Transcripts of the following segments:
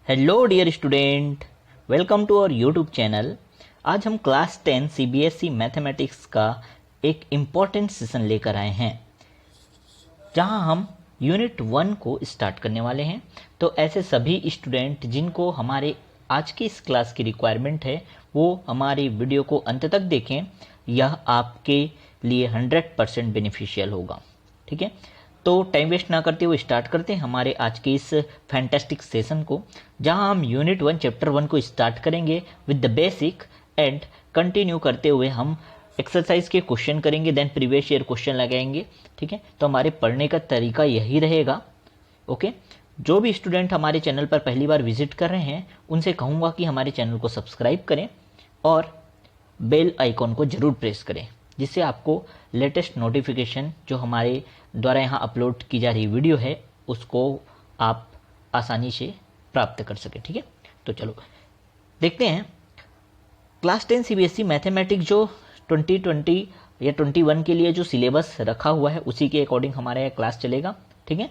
Hello dear student, welcome to our YouTube channel. आज हम class 10 CBSE mathematics का एक इम्पॉर्टेंट सेशन लेकर आए हैं जहां हम यूनिट 1 को स्टार्ट करने वाले हैं। तो ऐसे सभी स्टूडेंट जिनको हमारे आज की इस क्लास की रिक्वायरमेंट है वो हमारी वीडियो को अंत तक देखें, यह आपके लिए 100% बेनिफिशियल होगा। ठीक है, तो टाइम वेस्ट ना करते हुए स्टार्ट करते हैं हमारे आज के इस फैंटास्टिक सेशन को, जहां हम यूनिट 1 चैप्टर 1 को स्टार्ट करेंगे with the basic and continue करते हुए हम एक्सरसाइज के क्वेश्चन करेंगे, देन प्रीवियस ईयर क्वेश्चन लगाएंगे। ठीक है, तो हमारे पढ़ने का तरीका यही रहेगा। ओके, जो भी स्टूडेंट हमारे चैनल पर पहली बार विजिट कर रहे हैं उनसे कहूँगा कि हमारे चैनल को सब्सक्राइब करें और बेल आइकॉन को जरूर प्रेस करें, जिससे आपको लेटेस्ट नोटिफिकेशन जो हमारे द्वारा यहाँ अपलोड की जा रही वीडियो है उसको आप आसानी से प्राप्त कर सकें। ठीक है, तो चलो देखते हैं क्लास 10 सीबीएसई मैथमेटिक्स जो 2020 या 21 के लिए जो सिलेबस रखा हुआ है उसी के अकॉर्डिंग हमारा यह क्लास चलेगा। ठीक है,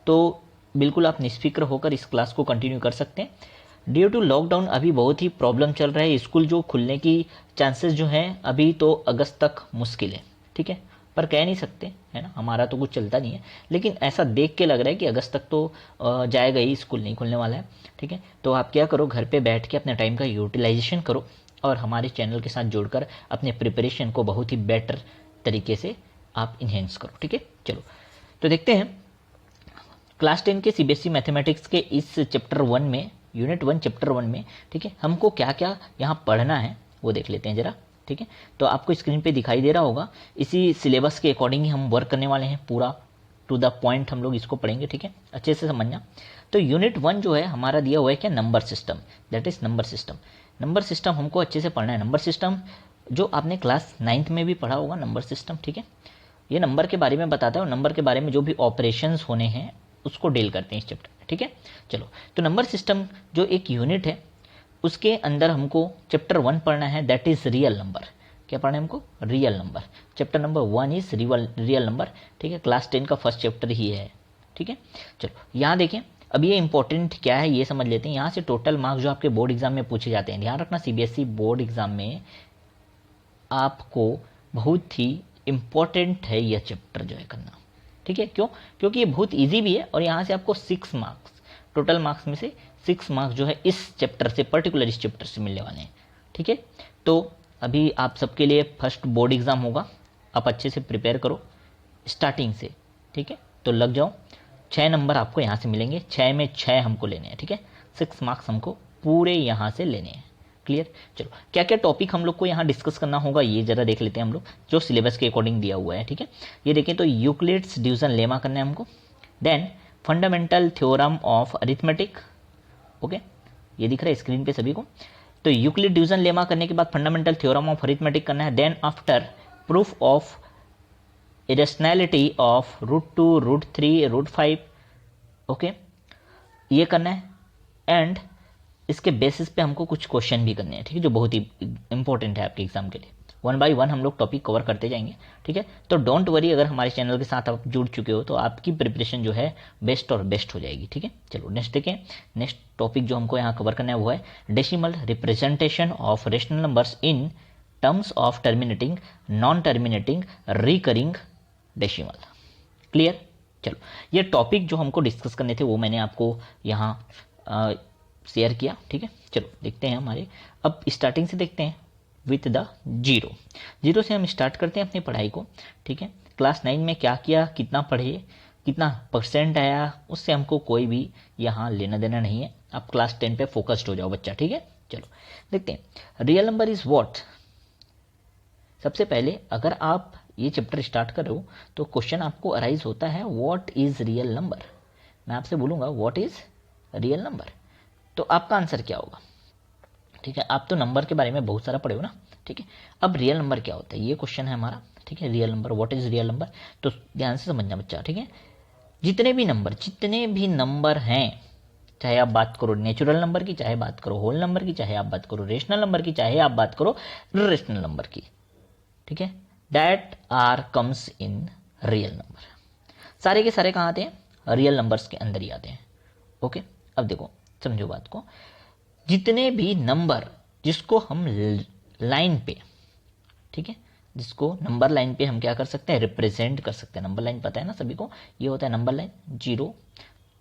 तो बिल्कुल आप निष्फिक्र होकर इस क्लास को कंटिन्यू कर सकते हैं। ड्यू टू लॉकडाउन अभी बहुत ही प्रॉब्लम चल रहा है, स्कूल जो खुलने की चांसेस जो हैं अभी तो अगस्त तक मुश्किल है। ठीक है, पर कह नहीं सकते है ना, हमारा तो कुछ चलता नहीं है, लेकिन ऐसा देख के लग रहा है कि अगस्त तक तो जाएगा ही, स्कूल नहीं खुलने वाला है। ठीक है, तो आप क्या करो, घर पे बैठ के अपने टाइम का यूटिलाइजेशन करो और हमारे चैनल के साथ जुड़कर अपने प्रिपरेशन को बहुत ही बेटर तरीके से आप इन्हेंस करो। ठीक है, चलो तो देखते हैं क्लास 10 के सीबीएसई मैथमेटिक्स के इस चैप्टर 1 में, यूनिट 1 चैप्टर 1 में, ठीक है, हमको क्या क्या यहाँ पढ़ना है वो देख लेते हैं जरा। ठीक है, तो आपको स्क्रीन पे दिखाई दे रहा होगा, इसी सिलेबस के अकॉर्डिंग ही हम वर्क करने वाले हैं, पूरा टू द पॉइंट हम लोग इसको पढ़ेंगे। ठीक है, अच्छे से समझना। तो यूनिट 1 जो है हमारा दिया हुआ है क्या, number system, that is number system. Number system हमको अच्छे से पढ़ना है। नंबर सिस्टम जो आपने क्लास 9th में भी पढ़ा होगा नंबर सिस्टम। ठीक है, ये नंबर के बारे में बताता है और नंबर के बारे में जो भी ऑपरेशंस होने हैं उसको डील करते हैं इस चैप्टर में। ठीक है, चलो तो नंबर सिस्टम जो एक यूनिट है उसके अंदर हमको चैप्टर 1 पढ़ना है, दैट इज रियल नंबर। क्या पढ़ना है हमको, real number. Chapter number 1 is real number. ठीक है, क्लास 10 का फर्स्ट चैप्टर ही है। ठीक है, चलो यहाँ देखें, अब ये इंपॉर्टेंट क्या है ये समझ लेते हैं। यहाँ से टोटल मार्क्स जो आपके बोर्ड एग्जाम में पूछे जाते हैं, ध्यान रखना सीबीएसई बोर्ड एग्जाम में आपको बहुत ही इंपॉर्टेंट है यह चैप्टर जो है करना। ठीक है, क्यों, क्योंकि ये बहुत इजी भी है और यहाँ से आपको 6 मार्क्स, टोटल मार्क्स में से 6 मार्क्स जो है इस चैप्टर से, पर्टिकुलर इस चैप्टर से मिलने वाले हैं। ठीक है, तो अभी आप सबके लिए फर्स्ट बोर्ड एग्जाम होगा, आप अच्छे से प्रिपेयर करो स्टार्टिंग से। ठीक है, तो लग जाओ। 6 नंबर आपको यहाँ से मिलेंगे, 6 में 6 हमको लेने हैं। ठीक है, 6 मार्क्स हमको पूरे यहाँ से लेने हैं। क्लियर, चलो क्या क्या टॉपिक हम लोग को यहाँ डिस्कस करना होगा ये जरा देख लेते हैं हम लोग, जो सिलेबस के अकॉर्डिंग दिया हुआ है। ठीक है, ये देखें तो यूक्लिड्स डिवीजन लेमा करना है हमको, then fundamental theorem of arithmetic. Okay, ये दिख रहा है स्क्रीन पे सभी को। तो यूक्लिड डिवीजन लेमा करने के बाद फंडामेंटल थ्योरम ऑफ अरिथमेटिक करना है, then after proof of irrationality of √2 √3 √5। Okay, ये करना है एंड इसके बेसिस पे हमको कुछ क्वेश्चन भी करने हैं। ठीक है, जो बहुत ही इंपॉर्टेंट है आपके एग्जाम के लिए। 1 बाय 1 हम लोग टॉपिक कवर करते जाएंगे। ठीक है, तो डोंट वरी, अगर हमारे चैनल के साथ आप जुड़ चुके हो तो आपकी प्रिपरेशन जो है बेस्ट और बेस्ट हो जाएगी। ठीक है, चलो नेक्स्ट देखें। नेक्स्ट टॉपिक जो हमको यहाँ कवर करना है वो है decimal representation of rational numbers in terms of terminating, non terminating, recurring decimal. Clear, चलो ये टॉपिक जो हमको डिस्कस करने थे वो मैंने आपको यहाँ शेयर किया। ठीक है, चलो देखते हैं हमारे, अब स्टार्टिंग से देखते हैं विथ द जीरो से हम स्टार्ट करते हैं अपनी पढ़ाई को। ठीक है, क्लास 9 में क्या किया, कितना पढ़े, कितना परसेंट आया, उससे हमको कोई भी यहाँ लेना देना नहीं है। आप क्लास 10 पे फोकस्ड हो जाओ बच्चा। ठीक है, चलो देखते हैं रियल नंबर इज व्हाट। सबसे पहले अगर आप ये चैप्टर स्टार्ट कर रहे हो तो क्वेश्चन आपको अराइज होता है, व्हाट इज रियल नंबर। मैं आपसे बोलूंगा व्हाट इज रियल नंबर, तो आपका आंसर क्या होगा। ठीक है, आप तो नंबर के बारे में बहुत सारा पढ़े हो ना। ठीक है, अब रियल नंबर क्या होता है ये क्वेश्चन है हमारा। ठीक है, real number, what is real number, तो ध्यान से समझना बच्चा। ठीक है, जितने भी नंबर हैं, चाहे आप बात करो नेचुरल नंबर की, चाहे बात करो होल नंबर की, चाहे आप बात करो रेशनल नंबर की, चाहे आप बात करो इरेशनल नंबर की, ठीक है, that are comes in real number. सारे के सारे कहाँ आते हैं, रियल नंबर्स के अंदर ही आते हैं। ओके, अब देखो समझो बात को, जितने भी नंबर जिसको हम लाइन पे, ठीक है, जिसको नंबर लाइन पे हम क्या कर सकते हैं, रिप्रेजेंट कर सकते हैं। नंबर लाइन पता है ना सभी को, ये होता है नंबर लाइन। 0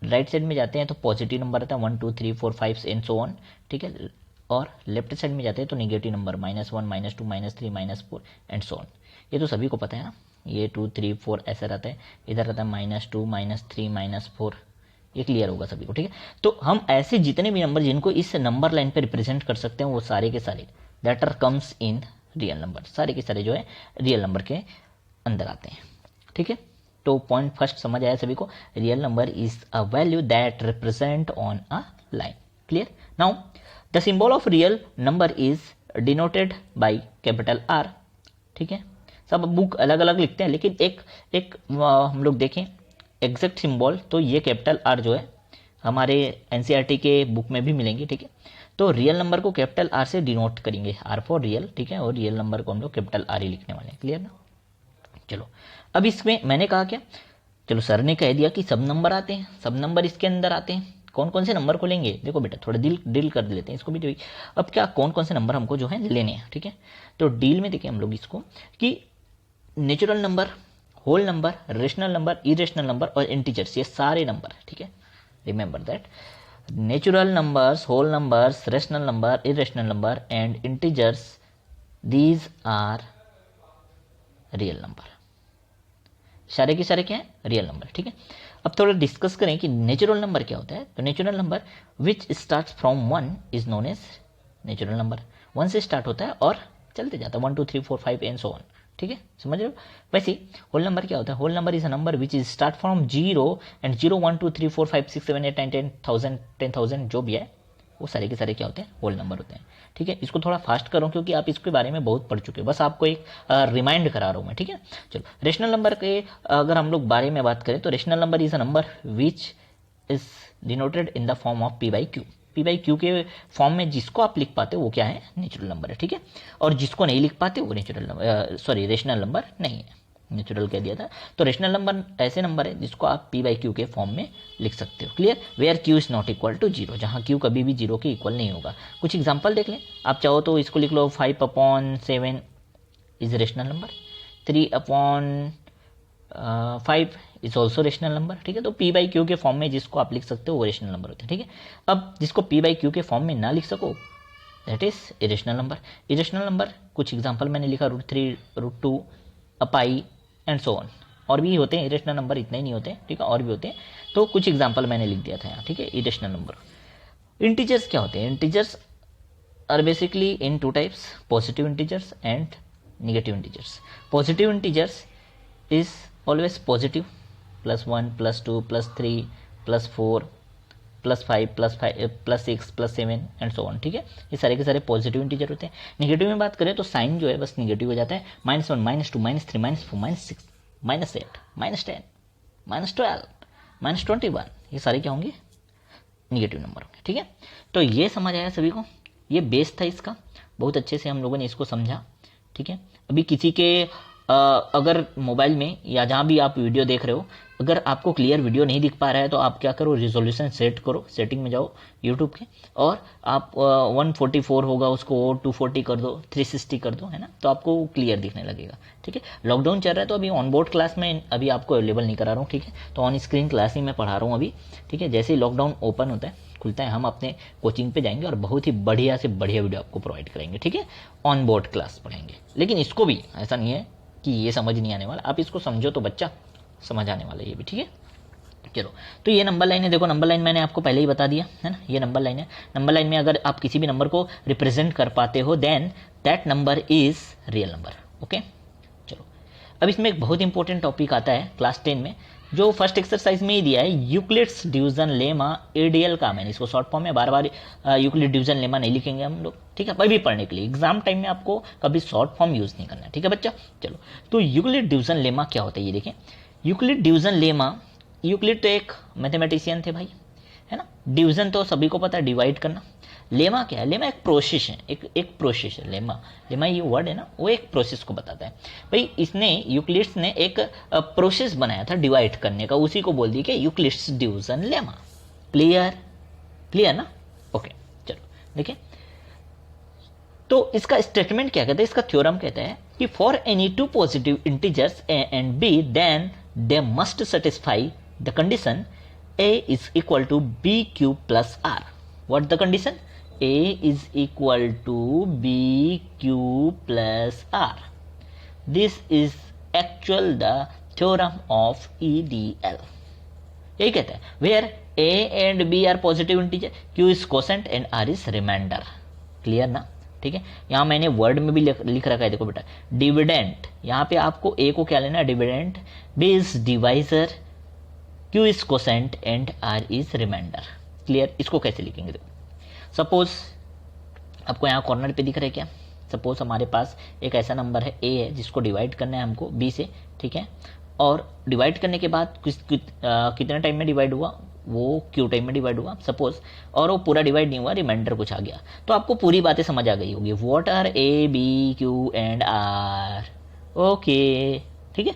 राइट साइड में जाते हैं तो पॉजिटिव नंबर आता है 1 2 3 4 5 एंड सो ऑन, ठीक है, और लेफ्ट साइड में जाते हैं तो negative number -1 -2 -3 -4 and so on. ये तो सभी को पता है ना, ये 2 3 4 ऐसा रहता है, इधर रहता है -2 -3 -4, ये क्लियर होगा सभी को, ठीक है। तो हम ऐसे जितने भी नंबर जिनको इस नंबर लाइन पे रिप्रेजेंट कर सकते हैं वो सारे के सारे that are comes in real number, सारे के सारे जो है रियल नंबर के अंदर आते हैं, ठीक है। तो पॉइंट फर्स्ट समझ आया सभी को, real number is a value that represent on a line. Clear. Now the symbol of real number is denoted by capital R, ठीक है। सब बुक अलग अलग लिखते हैं, लेकिन एक हम लोग देखें एग्जैक्ट सिंबल तो ये कैपिटल आर जो है हमारे एनसीईआरटी के बुक में भी मिलेंगे, ठीक है। तो रियल नंबर को कैपिटल आर से डिनोट करेंगे, आर फॉर रियल, ठीक है, और रियल नंबर को हम लोग कैपिटल आर ही लिखने वाले हैं। क्लियर ना। चलो अब इसमें मैंने कहा क्या, चलो सर ने कह दिया कि सब नंबर आते हैं, सब नंबर इसके अंदर आते हैं। कौन कौन से नंबर को लेंगे, देखो बेटा थोड़ा डील कर लेते हैं इसको भी। अब क्या कौन कौन से नंबर हमको जो है लेने हैं, ठीक है। तो डील में देखें हम लोग इसको कि natural number, whole number, rational number, irrational number और इंटीजर्स, ये सारे नंबर, ठीक है। Remember that natural numbers, whole numbers, rational number, irrational number and integers, these are real number. सारे के सारे क्या है, रियल नंबर, ठीक है। अब थोड़ा डिस्कस करें कि नेचुरल नंबर क्या होता है। तो natural number which starts from 1 is known as natural number. 1 से स्टार्ट होता है और चलते जाता है 1 2 3 4 5 एंड सो ऑन, ठीक है, समझ रहे हो। वैसे होल नंबर क्या होता है, whole number is a number which is start from 0 and 0 1 2 3 4 5 6 7 8 9 10 10,000 जो भी है वो सारे के सारे क्या होते हैं, होल नंबर होते हैं, ठीक है। इसको थोड़ा फास्ट करो क्योंकि आप इसके बारे में बहुत पढ़ चुके हो, बस आपको एक रिमाइंड करा रहा हूं मैं, ठीक है। चलो रेशनल नंबर के अगर हम लोग बारे में बात करें तो rational number is a number which is denoted in the form of P by Q. P by Q के फॉर्म में जिसको आप लिख पाते हो वो क्या है, नेचुरल नंबर है, ठीक है। और जिसको नहीं लिख पाते वो natural number, sorry rational number नहीं है, नेचुरल कह दिया था। तो रेशनल नंबर ऐसे नंबर है जिसको आप पी बाई क्यू के फॉर्म में लिख सकते हो। Clear. Where Q is not equal to 0, जहां क्यू कभी भी 0 के इक्वल नहीं होगा। कुछ एग्जांपल देख लें, आप चाहो तो इसको लिख लो 5/7 is rational number, 3/5 is also rational number, ठीक है। तो पी बाई क्यू के फॉर्म में जिसको आप लिख सकते हो वो रेशनल नंबर होते हैं, ठीक है। अब जिसको पी बाई क्यू के फॉर्म में ना लिख सको that is irrational number. Irrational number कुछ एग्जांपल मैंने लिखा √3 √2 अपाई एंड सो ऑन, और भी होते हैं इरेशनल नंबर, इतने ही नहीं होते, ठीक है, और भी होते हैं। तो कुछ एग्जांपल मैंने लिख दिया था यहाँ, ठीक है, इरेशनल नंबर। इंटीजर्स क्या होते हैं, integers are basically in 2 types, positive integers and negative integers. Positive integers is always positive, +1 +2 +3 +4 +5 +6 +7 and so on, ठीक है। ये सारे के सारे पॉजिटिव इंटीजर होते हैं। नेगेटिव में बात करें तो साइन जो है बस नेगेटिव हो जाता है, -1 -2 -3 -4 -6 -8 -10 -12 -21, ये सारे क्या होंगे, निगेटिव नंबर होंगे, ठीक है। तो ये समझ आया सभी को, ये बेस था इसका, बहुत अच्छे से हम लोगों ने इसको समझा, ठीक है। अभी किसी के अगर मोबाइल में या जहाँ भी आप वीडियो देख रहे हो, अगर आपको क्लियर वीडियो नहीं दिख पा रहा है तो आप क्या करो, रिजोल्यूशन सेट करो, सेटिंग में जाओ यूट्यूब के, और आप 144 होगा उसको 240 कर दो, 360 कर दो, है ना, तो आपको क्लियर दिखने लगेगा, ठीक है। लॉकडाउन चल रहा है तो अभी ऑन बोर्ड क्लास में अभी आपको अवेलेबल नहीं करा रहा हूँ, ठीक है, तो ऑन स्क्रीन क्लास ही मैं पढ़ा रहा हूँ अभी, ठीक है। जैसे ही लॉकडाउन ओपन होता है, खुलता है, हम अपने कोचिंग पे जाएंगे और बहुत ही बढ़िया से बढ़िया वीडियो आपको प्रोवाइड करेंगे, ठीक है, ऑन बोर्ड क्लास पढ़ेंगे। लेकिन इसको भी ऐसा नहीं है कि ये समझ नहीं आने वाला, आप इसको समझो तो बच्चा समझ आने वाला है ये भी, ठीक है। चलो तो ये नंबर लाइन है, देखो नंबर लाइन मैंने आपको पहले ही बता दिया है ना, ये नंबर लाइन है। नंबर लाइन में अगर आप किसी भी नंबर को रिप्रेजेंट कर पाते हो then that number is real number, okay. चलो अब इसमें एक बहुत इंपॉर्टेंट टॉपिक आता है क्लास 10 में, जो फर्स्ट एक्सरसाइज में ही दिया है, यूक्लिड्स डिवीजन लेमा एडीएल का। मैंने इसको शॉर्ट फॉर्म में बार बार यूक्लिड डिवीजन लेमा नहीं लिखेंगे हम लोग, ठीक है, भी पढ़ने के लिए एग्जाम टाइम में आपको कभी शॉर्ट फॉर्म यूज नहीं करना, ठीक है बच्चा। चलो तो यूक्लिड डिवीजन लेमा क्या होता है ये देखें। यूक्लिड डिवीजन लेमा, यूक्लिड तो एक मैथमेटिशियन थे भाई, है ना। डिवीजन तो सभी को पता है, डिवाइड करना। लेमा क्या है, लेमा एक प्रोसेस है, एक प्रोसेस है लेमा। लेमा ये वर्ड है ना, वो एक प्रोसेस को बताता है भाई। इसने यूक्लिड्स ने एक प्रोसेस बनाया था डिवाइड करने का, उसी को बोल दिया कि Euclid's division lemma. Clear, clear ना? ओके, चलो देखिए, तो इसका स्टेटमेंट क्या कहता है, इसका थ्योरम कहता है कि for any two positive integers a and b then they must satisfy the condition a is equal to B Q plus R. What the condition? a is equal to B Q plus R. This is actual the theorem of EDL. यही कहता है where a and b are positive integer, q is quotient and r is reminder. Clear ना? ठीक है, यहां मैंने word में भी लिख रखा है, देखो बेटा, डिविडेंट, यहां पे आपको a को क्या लेना है, dividend, b is divisor, q is quotient and r is reminder. Clear? इसको कैसे लिखेंगे? देखो, सपोज आपको यहां कॉर्नर पे दिख रहा है क्या, सपोज हमारे पास एक ऐसा नंबर है a है जिसको डिवाइड करना है हमको b से, ठीक है, और डिवाइड करने के बाद कितने टाइम में डिवाइड हुआ, वो क्यू टाइम में डिवाइड हुआ सपोज, और वो पूरा डिवाइड नहीं हुआ, रिमाइंडर कुछ आ गया, तो आपको पूरी बातें समझ आ गई होगी. What are A B Q and R. Okay, ठीक है,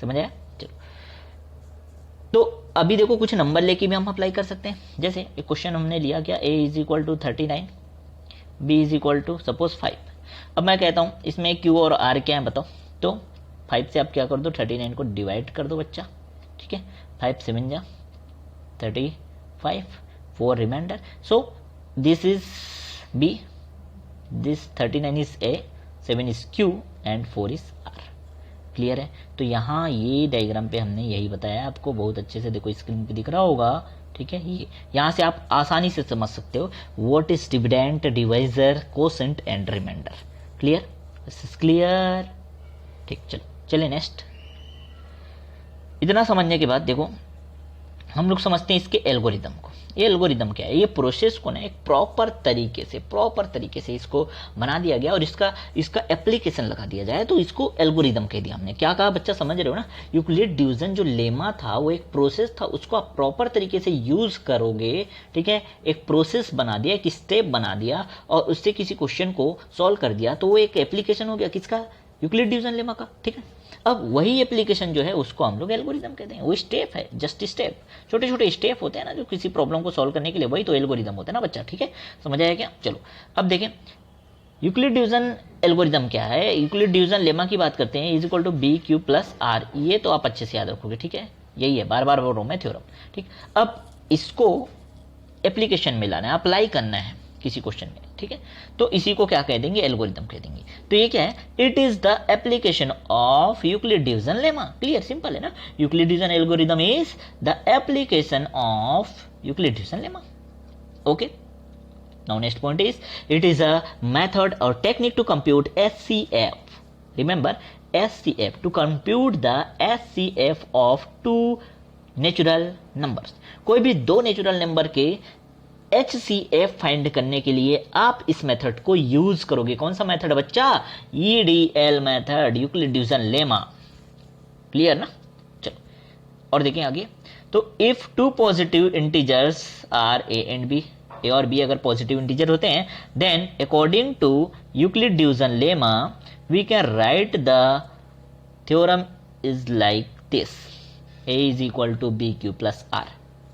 समझ आया? चलो, तो अभी देखो कुछ नंबर लेके भी हम अप्लाई कर सकते हैं. जैसे एक क्वेश्चन हमने लिया क्या, a is equal to 39, b is equal to suppose 5. अब मैं कहता हूं इसमें q और r क्या है बताओ, तो 5 से आप क्या कर दो, 39 को डिवाइड कर दो बच्चा, ठीक है, 5 7 जा 35, 4 reminder. So this is b, this 39 is a, 7 is q and 4 is r. Clear है? तो यहाँ ये डायग्राम पे हमने यही बताया आपको, बहुत अच्छे से देखो स्क्रीन पे दिख रहा होगा, ठीक है. ये यहाँ से आप आसानी से समझ सकते हो what is dividend, divisor, quotient and reminder. Clear? This is clear? ठीक, चलो चलिए नेक्स्ट. इतना समझने के बाद देखो हम लोग समझते हैं इसके एल्गोरिदम को. ये एल्गोरिदम क्या है, ये प्रोसेस को ना एक प्रॉपर तरीके से इसको बना दिया गया और इसका एप्लीकेशन लगा दिया जाए, तो इसको एल्गोरिदम कह दिया हमने. क्या कहा बच्चा, समझ रहे हो ना? यूक्लिड डिवीजन जो लेमा था वो एक प्रोसेस था, उसको आप प्रॉपर तरीके से यूज करोगे, ठीक है, एक प्रोसेस बना दिया, एक स्टेप बना दिया और उससे किसी क्वेश्चन को सॉल्व कर दिया, तो वो एक एप्लीकेशन हो गया किसका, यूक्लिड डिवीजन लेमा का. ठीक है, अब वही एप्लीकेशन जो है उसको हम लोग एल्गोरिदम कहते हैं. वो स्टेप है, जस्ट स्टेप, छोटे छोटे स्टेप होते हैं ना जो किसी प्रॉब्लम को सॉल्व करने के लिए, वही तो एल्गोरिदम होता है ना बच्चा. ठीक है, समझ आया क्या? चलो अब देखें यूक्लिड डिवीजन एल्गोरिदम क्या है. यूक्लिड डिवीजन लेमा की बात करते हैं, is equal to B Q plus R. ये तो आप अच्छे से याद रखोगे, ठीक है, यही है, बार बार बोल रहा हूं मैं थ्योरम. ठीक, अब इसको एप्लीकेशन में लाना है, अप्लाई करना है किसी क्वेश्चन में, ठीक है, तो इसी को क्या कह देंगे, एल्गोरिदम कह देंगे. तो ये क्या है, it is the application of Euclid division lemma. Clear, simple है ना. Euclid division algorithm is the application of Euclid division lemma. Okay, now next point is it is a method or technique to compute SCF. Remember SCF, to compute the SCF of two natural numbers. कोई भी दो natural number के HCF find करने के लिए आप इस method को यूज करोगे. कौन सा मेथड बच्चा, EDL method, Euclid division lemma. Clear ना? चलो और देखें आगे. तो if two positive integers are A and B, A और बी अगर पॉजिटिव इंटीजर होते हैं, then according to Euclid division lemma we can write the theorem is like this, A is equal to B Q plus R.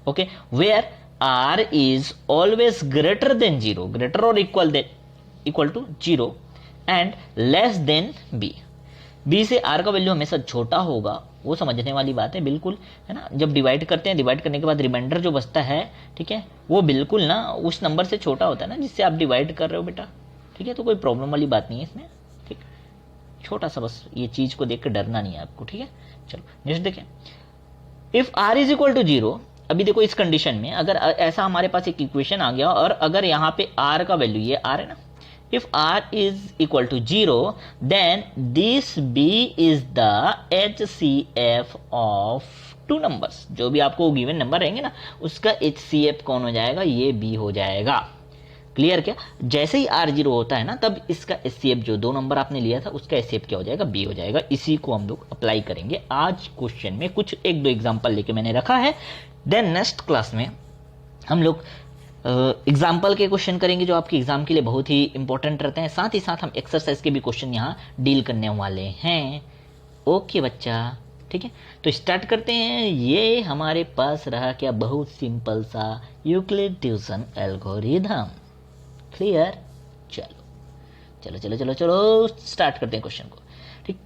Okay, where R is always greater than zero, greater और equal to zero and less than B. B से are का value हमेशा छोटा होगा, वो समझने वाली बात है बिल्कुल, है ना. जब डिवाइड करते हैं, डिवाइड करने के बाद रिमाइंडर जो बचता है, ठीक है, वो बिल्कुल ना उस नंबर से छोटा होता है ना जिससे आप डिवाइड कर रहे हो बेटा. ठीक है, तो कोई प्रॉब्लम वाली बात नहीं है इसमें. ठीक, छोटा सा, बस ये चीज को देख के डरना नहीं है आपको. ठीक है, चलो नेक्स्ट देखें. If R is equal to zero, अभी देखो इस कंडीशन में अगर ऐसा हमारे पास एक इक्वेशन आ गया और अगर यहाँ पे आर का वैल्यू, ये आर है ना, if r is equal to 0 then this b is the HCF of two numbers. जो भी आपको गिवन नंबर रहेंगे ना उसका HCF कौन हो जाएगा, ये b हो जाएगा. क्लियर क्या? जैसे ही r 0 होता है ना तब इसका HCF, जो दो नंबर आपने लिया था उसका HCF क्या हो जाएगा, b हो जाएगा. इसी को हम लोग अप्लाई करेंगे आज क्वेश्चन में. कुछ एक दो एग्जाम्पल लेके मैंने रखा है, देन नेक्स्ट क्लास में हम लोग एग्जाम्पल के क्वेश्चन करेंगे जो आपके एग्जाम के लिए बहुत ही इंपॉर्टेंट रहते हैं. साथ ही साथ हम एक्सरसाइज के भी क्वेश्चन यहाँ डील करने वाले हैं. ओके बच्चा. ठीक है, तो स्टार्ट करते हैं। ये हमारे पास रहा क्या, बहुत सिंपल सा यूक्लिड डिवीजन एल्गोरिथम। क्लियर, चलो चलो चलो चलो चलो स्टार्ट करते हैं क्वेश्चन को। ठीक,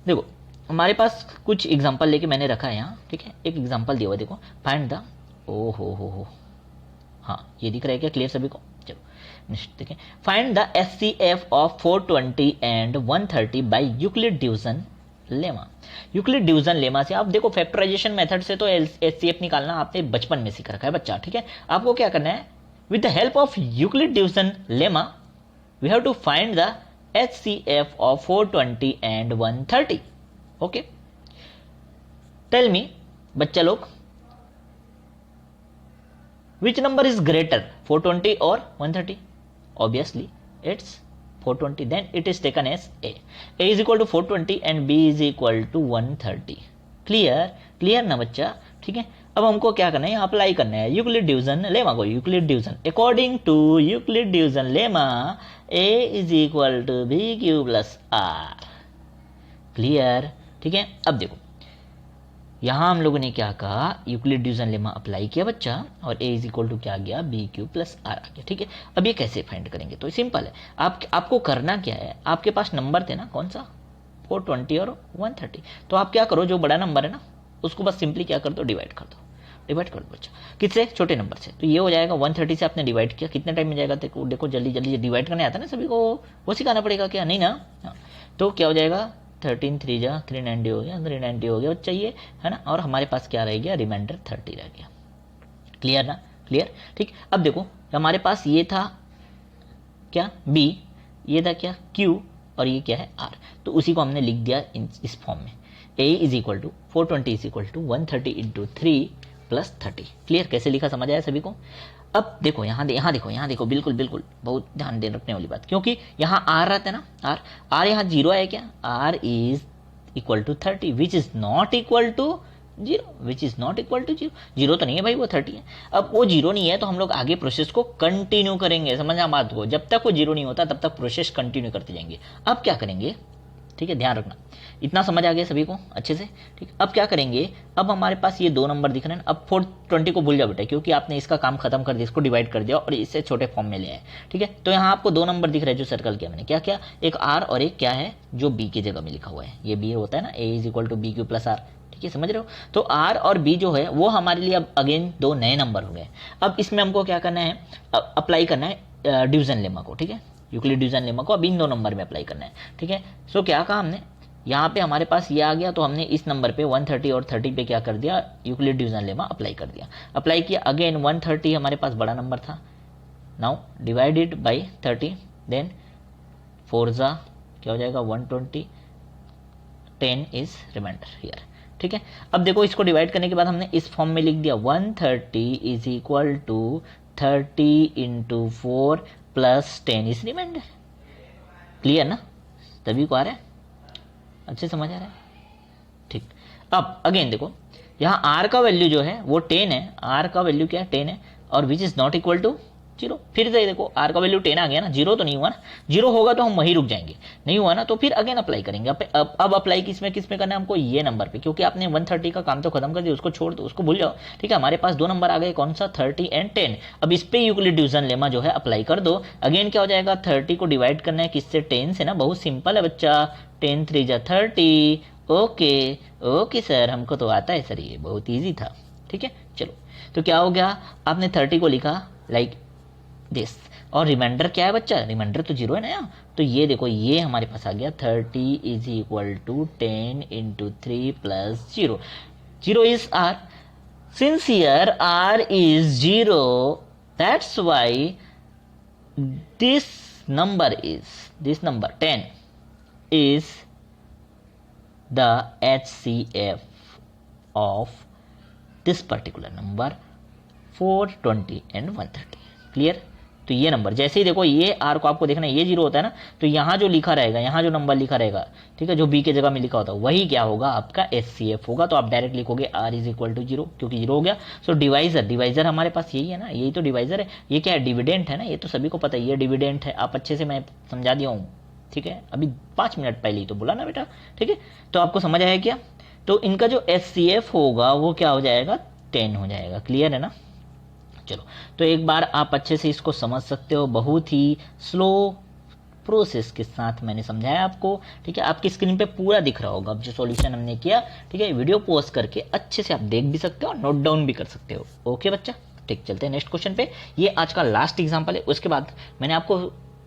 देखो हमारे पास कुछ एग्जांपल लेके मैंने रखा है यहाँ। ठीक है, एक एग्जांपल दिया हुआ, देखो फाइंड द, ओ हो, हाँ ये दिख रहा है क्या क्लियर सभी को? चलो नेक्स्ट देखें, find the HCF of 420 and 130 by Euclid division lemma. Euclid division lemma से आप देखो, फैक्टराइजेशन मेथड से तो एचसीएफ निकालना आपने बचपन में सीख रखा है बच्चा। ठीक है, आपको क्या करना है, with the help of Euclid division lemma we have to find the HCF of 420 and 130। Okay, tell me बच्चा लोग, which number is greater, 420 or 130? Obviously it's 420, then it is taken as a is equal to 420 and b is equal to 130। Clear ना बच्चा? ठीक है, अब हमको क्या करना है, अप्लाई करना है यूक्लिड डिवीजन लेमा को। Euclid division, according to Euclid division lemma a is equal to bq plus r। Clear, ठीक है, अब देखो यहां हम लोगों ने क्या कहा, यूक्लिड डिवीजन लेमा अप्लाई किया बच्चा, और a इज इक्वल टू क्या आ गया, बी क्यू प्लस आर आ गया। ठीक है, अब ये कैसे फाइंड करेंगे, तो सिंपल है, आपको करना क्या है, आपके पास नंबर थे ना, कौन सा, 420 और 130, तो आप क्या करो, जो बड़ा नंबर है ना उसको बस सिंपली क्या कर दो, डिवाइड कर दो बच्चा, किससे, छोटे नंबर से। तो ये हो जाएगा 130 से आपने डिवाइड किया, कितने टाइम में जाएगा, देखो जल्दी जल्दी डिवाइड करने आता है ना सभी को, वो सिखाना पड़ेगा क्या, नहीं ना? तो क्या हो जाएगा, 13 3 जा 390 हो गया, 390 हो गया बच्चा ये, है ना, और हमारे पास क्या रह गया, रिमाइंडर 30 रह गया। क्लियर ना? क्लियर, ठीक। अब देखो हमारे पास ये था क्या, b, ये था क्या, q, और ये क्या है, r। तो उसी को हमने लिख दिया इस फॉर्म में, a is equal to 420 is equal to 130 into 3 plus 30। Clear, कैसे लिखा समझ आया सभी को? अब देखो यहाँ देखो, बिल्कुल बहुत ध्यान दे रखने वाली बात, क्योंकि यहाँ आर रहता है ना, आर यहाँ जीरो है क्या, R is equal to 30 which is not equal to zero, zero तो नहीं है भाई, वो 30 है। अब वो जीरो नहीं है तो हम लोग आगे प्रोसेस को कंटिन्यू करेंगे, समझना बात को, जब तक वो जीरो नहीं होता तब तक प्रोसेस कंटिन्यू करते जाएंगे। अब क्या करेंगे, ठीक है, ध्यान रखना, इतना समझ आ गया सभी को अच्छे से? ठीक, अब क्या करेंगे, अब हमारे पास ये दो नंबर दिख रहे हैं, अब 420 को भूल जाओ बेटा, क्योंकि आपने इसका काम खत्म कर दिया, इसको डिवाइड कर दिया और इससे छोटे फॉर्म में ले आए। ठीक है, तो यहाँ आपको दो नंबर दिख रहे हैं जो सर्कल किया मैंने, क्या क्या, एक आर और एक क्या है, जो बी की जगह में लिखा हुआ है, ये बी होता है ना, A is equal to B Q plus R. ठीक है, समझ रहे हो? तो आर और बी जो है वो हमारे लिए अब अगेन दो नए नंबर हो गए। अब इसमें हमको क्या करना है, अप्लाई करना है डिवीजन लेमा को। ठीक है, यूक्लिड डिवीजन लेमा को अब इन दो नंबर में अप्लाई करना है। ठीक है, सो क्या कहा हमने, यहाँ पे हमारे पास ये आ गया, तो हमने इस नंबर पे 130 और 30 पे क्या कर दिया, यूक्लिड डिवीजन लेमा अप्लाई कर दिया। अप्लाई किया, अगेन 130 हमारे पास बड़ा नंबर था, नाउ डिवाइडेड बाई 30, देन 4 जा क्या हो जाएगा 120, 10 इज रिमाइंडर हियर। ठीक है, अब देखो इसको डिवाइड करने के बाद हमने इस फॉर्म में लिख दिया 130 is equal to 30 into 4 plus 10 is reminder. Clear ना, तभी को आ रहा है, अच्छे समझ आ रहा है? ठीक, अब अगेन देखो यहाँ r का वैल्यू जो है वो 10 है, r का वैल्यू क्या है 10 है, और which is not equal to zero. फिर से देखो r का वैल्यू 10 आ गया ना, जीरो तो नहीं हुआ ना, जीरो होगा तो हम वहीं रुक जाएंगे, नहीं हुआ ना तो फिर अगेन अप्लाई करेंगे। अब अप्लाई किस में करना है हमको, ये नंबर पे, क्योंकि आपने 130 का काम तो खत्म कर दिया, उसको छोड़ दो, उसको भूल जाओ। ठीक है, हमारे पास दो नंबर आ गए, कौन सा, 30 एंड 10। अब इस पे यूक्लिड डिवीजन लेमा जो है अप्लाई कर दो। अगेन क्या हो जाएगा, 30 को डिवाइड करना है किससे, 10 से ना, बहुत सिंपल है बच्चा, 10 3 जा 30। ओके सर, हमको तो आता है सर, ये बहुत ईजी था। ठीक है, चलो, तो क्या हो गया, आपने 30 को लिखा लाइक दिस, और रिमाइंडर क्या है बच्चा, रिमाइंडर तो जीरो है ना यहाँ, तो ये देखो ये हमारे पास आ गया 30 is equal to 10 into 3 plus zero, zero is R, since here R is zero, that's why this number 10 is the HCF of this particular number 420 and 130। Clear, तो ये नंबर जैसे ही देखो ये आर को आपको देखना है, ये जीरो होता है ना, तो यहाँ जो लिखा रहेगा, यहाँ जो नंबर लिखा रहेगा, ठीक है, जो बी के जगह में लिखा होता है वही क्या होगा, आपका HCF होगा। तो आप डायरेक्ट लिखोगे R is equal to zero, क्योंकि जीरो हो गया। सो डिवाइजर हमारे पास यही है ना, यही तो डिवाइजर है। ये क्या है, डिविडेंट है ना, ये तो सभी को पता है, ये डिविडेंट है, आप अच्छे से मैं समझा दिया हूँ। ठीक है, अभी 5 मिनट पहले ही तो बोला ना बेटा। ठीक है, तो आपको समझ आया क्या? तो इनका जो HCF होगा वो क्या हो जाएगा, 10 हो जाएगा। क्लियर है ना। चलो, तो एक बार आप अच्छे से इसको समझ सकते हो, बहुत ही स्लो प्रोसेस के साथ मैंने समझाया आपको। ठीक है, आपकी स्क्रीन पे पूरा दिख रहा होगा अब जो सॉल्यूशन हमने किया। ठीक है, वीडियो पॉज करके अच्छे से आप देख भी सकते हो और नोट डाउन भी कर सकते हो। ओके बच्चा, ठीक, चलते हैं नेक्स्ट क्वेश्चन पे। ये आज का लास्ट एग्जांपल है। उसके बाद मैंने आपको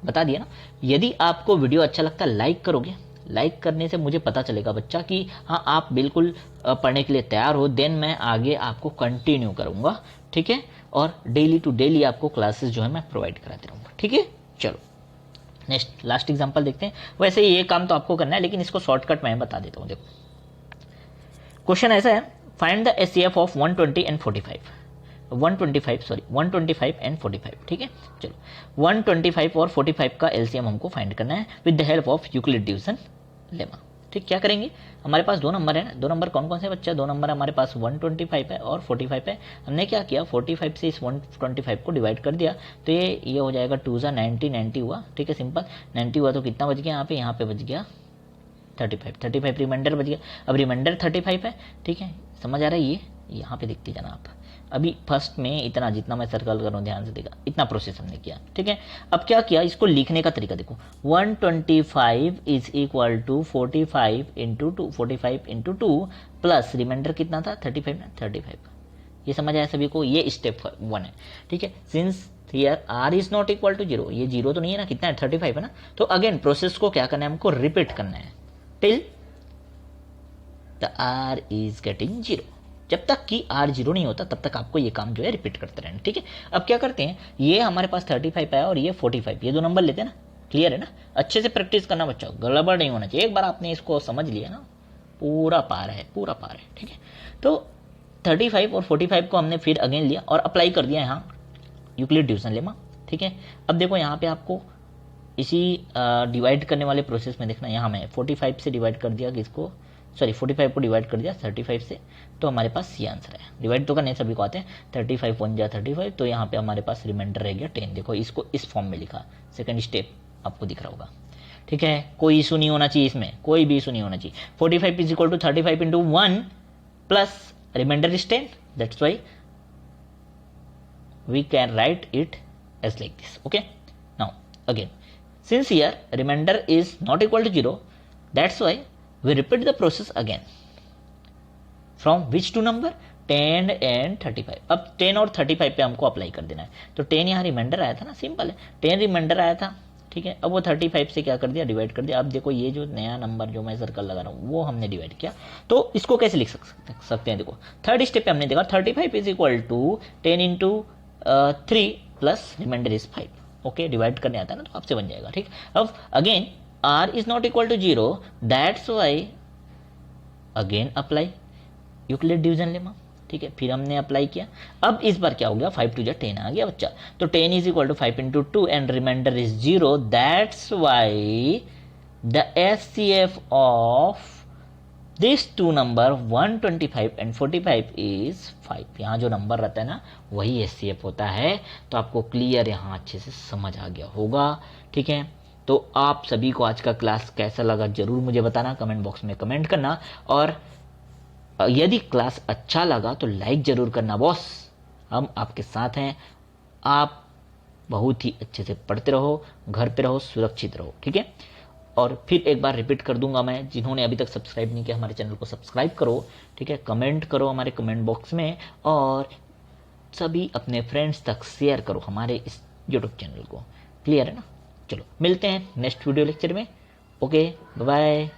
बता दिया ना, यदि आपको वीडियो अच्छा लगता है लाइक करोगे। लाइक करने से मुझे पता चलेगा बच्चा कि हाँ आप बिल्कुल पढ़ने के लिए तैयार हो, देन मैं आगे आपको कंटिन्यू करूंगा। ठीक है, और डेली टू डेली आपको क्लासेस जो है मैं प्रोवाइड कराते रहूंगा। ठीक है, चलो नेक्स्ट लास्ट एग्जांपल देखते हैं। वैसे ये काम तो आपको करना है, लेकिन इसको शॉर्टकट मैं बता देता हूँ। देखो क्वेश्चन ऐसा है, find the HCF of 120 and 45 125 and 45। ठीक है, चलो 125 और 45 का LCM हमको फाइंड करना है with the help of Euclid division lemma. ठीक, क्या करेंगे, हमारे पास दो नंबर है ना, दो नंबर कौन कौन से बच्चा, दो नंबर हमारे पास 125 है और 45 है। हमने क्या किया, 45 से इस 125 को डिवाइड कर दिया, तो ये हो जाएगा 2 जा 90 हुआ। ठीक है, सिंपल 90 हुआ तो कितना बच गया यहाँ पे बच गया 35 रिमाइंडर बच गया। अब रिमाइंडर 35 है। ठीक है, समझ आ रहा है, ये यहाँ पे देखते जाना आप। अभी फर्स्ट में इतना, जितना मैं सर्कल कर रहा हूँ ध्यान से देखा, इतना प्रोसेस हमने किया। ठीक है, अब क्या किया, इसको लिखने का तरीका देखो, 125 is equal to 45 into 2, 45 into 2 plus reminder कितना था 35 ना, 35। ये समझ आया सभी को, ये स्टेप 1 है। ठीक है, since here r is not equal to 0, ये 0 तो नहीं है ना, कितना है 35 है ना। तो अगेन प्रोसेस को क्या करना है, हमको रिपीट करना है till the r is getting 0। जब तक कि r 0 नहीं होता तब तक आपको ये काम जो है रिपीट करते रहना। ठीक है, अब क्या करते हैं, ये हमारे पास 35 आया और ये 45, ये दो नंबर लेते हैं ना। क्लियर है ना, अच्छे से प्रैक्टिस करना बच्चा, गड़बड़ नहीं होना चाहिए। एक बार आपने इसको समझ लिया ना, पूरा पार है, पूरा पार है। ठीक है, तो 35 और 45 को हमने फिर अगेन लिया और अप्लाई कर दिया यहाँ यूक्लिड डिवीजन लेमा। ठीक है, अब देखो यहाँ पे आपको इसी डिवाइड करने वाले प्रोसेस में देखना, यहाँ मैं 45 से डिवाइड कर दिया किसको, सॉरी 45 को डिवाइड कर दिया 35 से, तो हमारे पास ये आंसर है। डिवाइड तो करने सभी को आते हैं, 35 1 जा 35, तो यहाँ पे हमारे पास रिमाइंडर रह गया 10। देखो इसको इस फॉर्म में लिखा, सेकंड स्टेप आपको दिख रहा होगा। ठीक है, कोई इशू नहीं होना चाहिए इसमें, कोई भी इशू नहीं होना चाहिए। 45 is equal to 35 into 1 plus reminder is 10, that's why we can write it as like this. Okay, now again, since here remainder is not equal to 0, that's why we repeat the process again from which two number, 10 and 35। अब 10 और 35 पे हमको apply कर देना है। तो 10 यहाँ reminder आया था ना, सिंपल है, 10 रिमाइंडर आया था। ठीक है, अब वो 35 से क्या कर दिया, डिवाइड कर दिया। अब देखो ये जो नया नंबर जो मैं सर्कल लगा रहा हूँ वो हमने डिवाइड किया, तो इसको कैसे लिख सकते हैं। देखो थर्ड स्टेप पे हमने देखा 35 is equal to 10 into 3 plus reminder is 5। Okay, divide करने आता है ना, तो आपसे बन जाएगा। ठीक, अब again r is not equal to 0, that's why again apply Euclid division lemma. ठीक है, फिर हमने अप्लाई किया। अब इस बार क्या हो गया, 5 2 10 आ गया बच्चा, तो 10 is equal to 5 into 2 and reminder is 0, that's why the HCF of this two number 125 and 45 is 5। यहाँ जो नंबर रहता है ना वही HCF होता है। तो आपको क्लियर यहाँ अच्छे से समझ आ गया होगा। ठीक है, तो आप सभी को आज का क्लास कैसा लगा जरूर मुझे बताना, कमेंट बॉक्स में कमेंट करना, और यदि क्लास अच्छा लगा तो लाइक जरूर करना बॉस, हम आपके साथ हैं। आप बहुत ही अच्छे से पढ़ते रहो, घर पे रहो, सुरक्षित रहो। ठीक है, और फिर एक बार रिपीट कर दूंगा मैं, जिन्होंने अभी तक सब्सक्राइब नहीं किया हमारे चैनल को सब्सक्राइब करो। ठीक है, कमेंट करो हमारे कमेंट बॉक्स में, और सभी अपने फ्रेंड्स तक शेयर करो हमारे इस यूट्यूब चैनल को। क्लियर है ना, चलो मिलते हैं नेक्स्ट वीडियो लेक्चर में। Okay, bye bye.